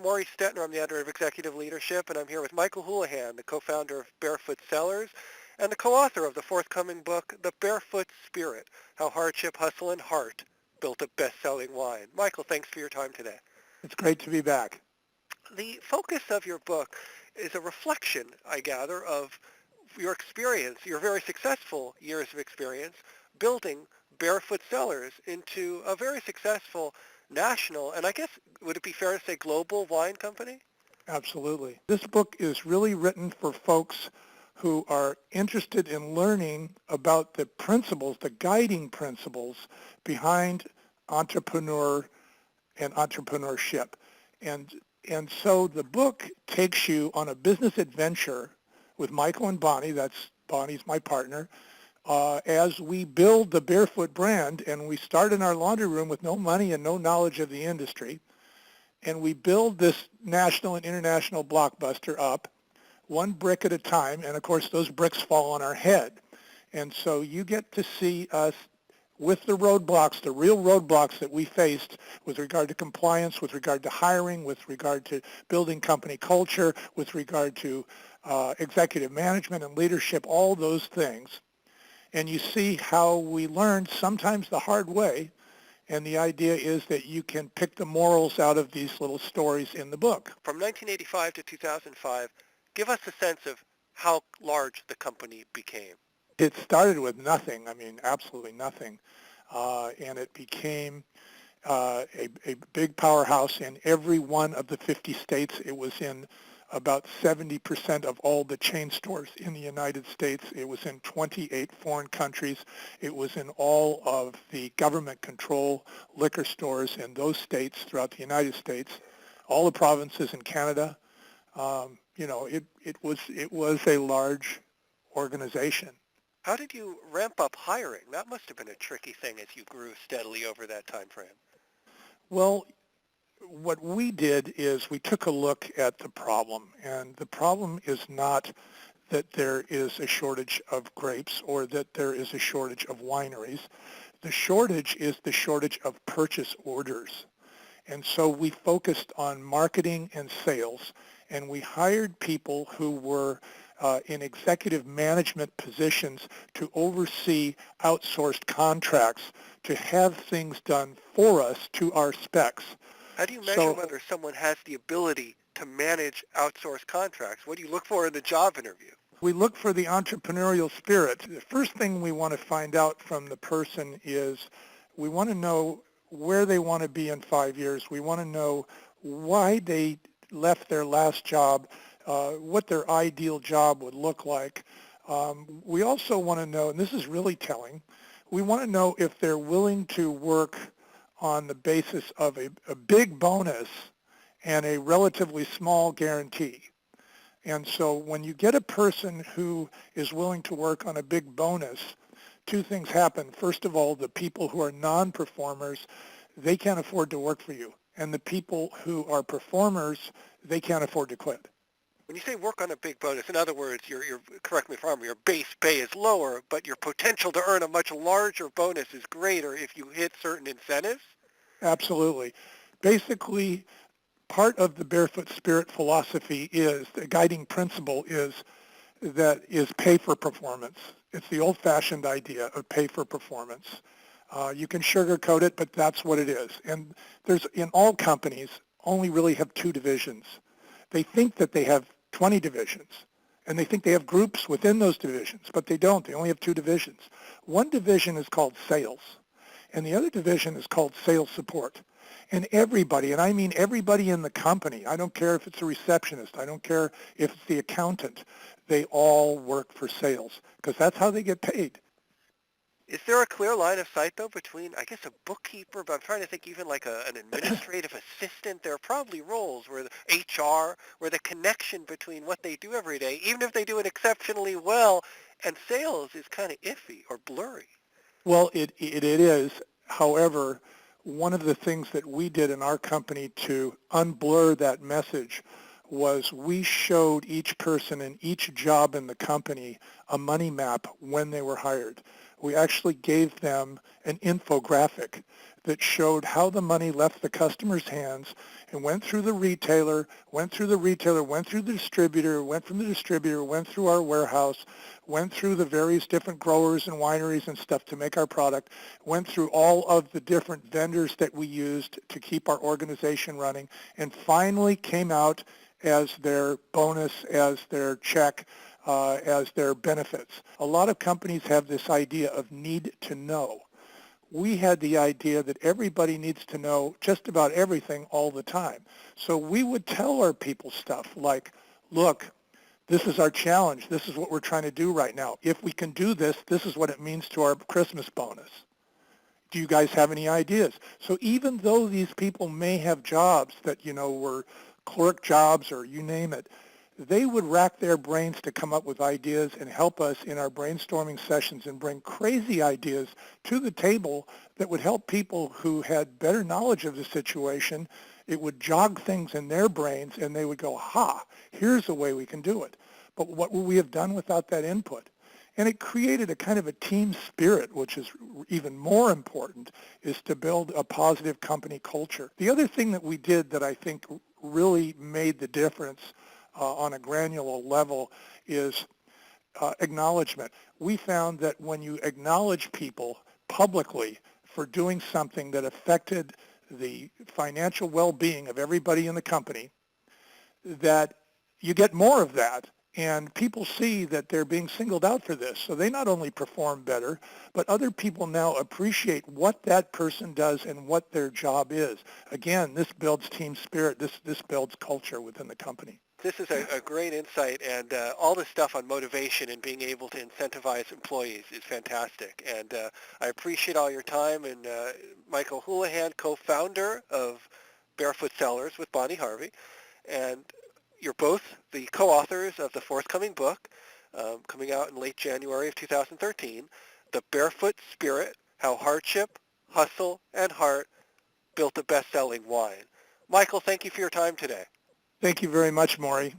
Morey Stettner. I'm the editor of Executive Leadership, and I'm here with Michael Houlihan, the co-founder of Barefoot Cellars and the co-author of the forthcoming book, The Barefoot Spirit, How Hardship, Hustle, and Heart Built a Best-Selling Wine. Michael, thanks for your time today. It's great to be back. The focus of your book is a reflection, I gather, of your experience, your very successful years of experience, building Barefoot Cellars into a very successful national, and I guess, would it be fair to say global wine company? Absolutely. This book is really written for folks who are interested in learning about the principles, the guiding principles behind entrepreneur and entrepreneurship. And so the book takes you on a business adventure with Michael and Bonnie, Bonnie's my partner, as we build the Barefoot brand, and we start in our laundry room with no money and no knowledge of the industry, and we build this national and international blockbuster up one brick at a time, and of course those bricks fall on our head. And so you get to see us with the roadblocks, the real roadblocks that we faced with regard to compliance, with regard to hiring, with regard to building company culture, with regard to executive management and leadership, all those things. And you see how we learned sometimes the hard way, and the idea is that you can pick the morals out of these little stories in the book. From 1985 to 2005, give us a sense of how large the company became. It started with nothing, absolutely nothing, and it became a big powerhouse in every one of the 50 states. It was in about 70% of all the chain stores in the United States. It was in 28 foreign countries. It was in all of the government control liquor stores in those states throughout the United States, all the provinces in Canada. It was a large organization. How did you ramp up hiring? That must have been a tricky thing as you grew steadily over that time frame. Well, what we did is we took a look at the problem, and the problem is not that there is a shortage of grapes or that there is a shortage of wineries. The shortage is the shortage of purchase orders. And so we focused on marketing and sales, and we hired people who were in executive management positions to oversee outsourced contracts, to have things done for us to our specs. How do you measure whether someone has the ability to manage outsourced contracts? What do you look for in the job interview? We look for the entrepreneurial spirit. The first thing we want to find out from the person is we want to know where they want to be in 5 years. We want to know why they left their last job, what their ideal job would look like. We also want to know, and this is really telling, we want to know if they're willing to work on the basis of a big bonus and a relatively small guarantee. And so when you get a person who is willing to work on a big bonus, two things happen. First of all, the people who are non-performers, they can't afford to work for you. And the people who are performers, they can't afford to quit. When you say work on a big bonus, in other words, your correct me if I'm wrong, your base pay is lower, but your potential to earn a much larger bonus is greater if you hit certain incentives? Absolutely. Basically, part of the Barefoot Spirit philosophy is, the guiding principle is pay for performance. It's the old-fashioned idea of pay for performance. You can sugarcoat it, but that's what it is. And there's, in all companies, only really have two divisions. They think that they have 20 divisions, and they think they have groups within those divisions, but they don't. They only have two divisions. One division is called sales, and the other division is called sales support. And everybody, and I mean everybody in the company, I don't care if it's a receptionist, I don't care if it's the accountant, they all work for sales, because that's how they get paid. Is there a clear line of sight, though, between, I guess, a bookkeeper, but I'm trying to think even like an administrative assistant? There are probably roles where the HR, where the connection between what they do every day, even if they do it exceptionally well, and sales is kind of iffy or blurry. Well, it is. However, one of the things that we did in our company to unblur that message was we showed each person in each job in the company a money map when they were hired. We actually gave them an infographic that showed how the money left the customer's hands and went through the retailer, went through the distributor, went from the distributor, went through our warehouse, went through the various different growers and wineries and stuff to make our product, went through all of the different vendors that we used to keep our organization running, and finally came out as their bonus, as their check, as their benefits. A lot of companies have this idea of need to know. We had the idea that everybody needs to know just about everything all the time. So we would tell our people stuff like, look, this is our challenge. This is what we're trying to do right now. If we can do this, this is what it means to our Christmas bonus. Do you guys have any ideas? So even though these people may have jobs that, were clerk jobs or you name it, they would rack their brains to come up with ideas and help us in our brainstorming sessions and bring crazy ideas to the table that would help people who had better knowledge of the situation. It would jog things in their brains and they would go, ha, here's a way we can do it. But what would we have done without that input? And it created a kind of a team spirit, which is even more important, is to build a positive company culture. The other thing that we did that I think really made the difference on a granular level is acknowledgement. We found that when you acknowledge people publicly for doing something that affected the financial well-being of everybody in the company, that you get more of that. And people see that they're being singled out for this. So they not only perform better, but other people now appreciate what that person does and what their job is. Again, this builds team spirit. This builds culture within the company. This is a great insight, and all the stuff on motivation and being able to incentivize employees is fantastic. And I appreciate all your time. And Michael Houlihan, co-founder of Barefoot Cellars with Bonnie Harvey, and you're both the co-authors of the forthcoming book, coming out in late January of 2013, The Barefoot Spirit, How Hardship, Hustle, and Heart Built a Best-Selling Wine. Michael, thank you for your time today. Thank you very much, Morey.